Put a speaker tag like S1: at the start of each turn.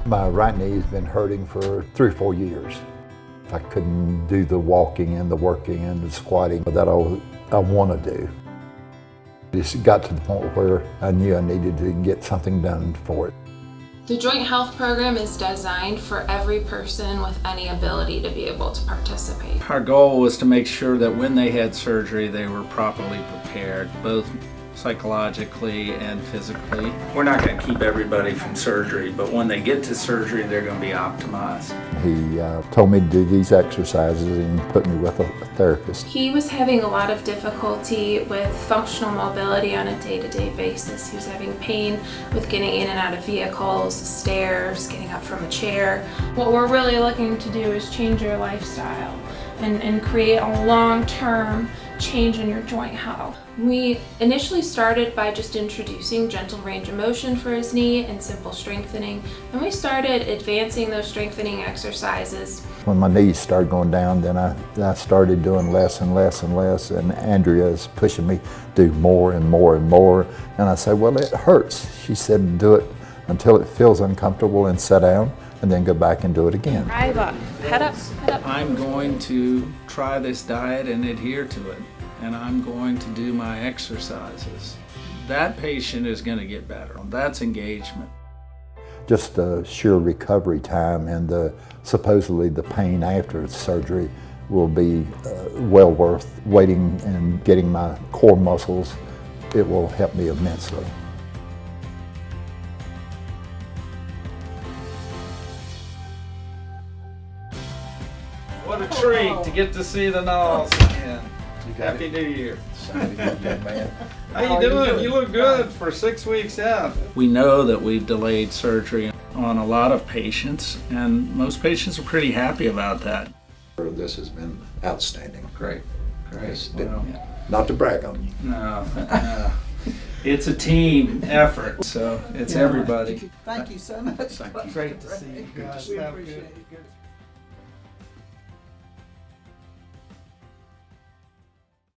S1: My right knee's been hurting for 3 or 4 years. I couldn't do the walking and the working and the squatting that I want to do. It just got to the point where I knew I needed to get something done for it.
S2: The Joint Health Program is designed for every person with any ability to be able to participate.
S3: Our goal was to make sure that when they had surgery, they were properly prepared, both psychologically and physically. We're not going to keep everybody from surgery, but when they get to surgery, they're going to be optimized.
S1: He told me to do these exercises and put me with a therapist.
S2: He was having a lot of difficulty with functional mobility on a day-to-day basis. He was having pain with getting in and out of vehicles, stairs, getting up from a chair. What we're really looking to do is change your lifestyle and create a long-term change in your joint health. We initially started by just introducing gentle range of motion for his knee and simple strengthening. Then we started advancing those strengthening exercises.
S1: When my knees started going down, then I started doing less and less and less, and Andrea is pushing me to do more and more and more. And I said, well, it hurts. She said, do it until it feels uncomfortable and sit down, and then go back and do it again.
S2: Drive up, head up, head up.
S3: I'm going to try this diet and adhere to it, and I'm going to do my exercises. That patient is going to get better. That's engagement.
S1: Just the sheer recovery time and supposedly the pain after surgery will be well worth waiting and getting my core muscles. It will help me immensely.
S3: What a treat to get to see the Knolls again. Happy New Year. How you doing? You look good for 6 weeks out. We know that we've delayed surgery on a lot of patients, and most patients are pretty happy about that.
S1: This has been outstanding.
S3: Great.
S1: Well, not to brag on you.
S3: No. It's a team effort, so it's everybody.
S4: Thank you so much.
S3: Great to see you guys.
S4: We appreciate it. Good.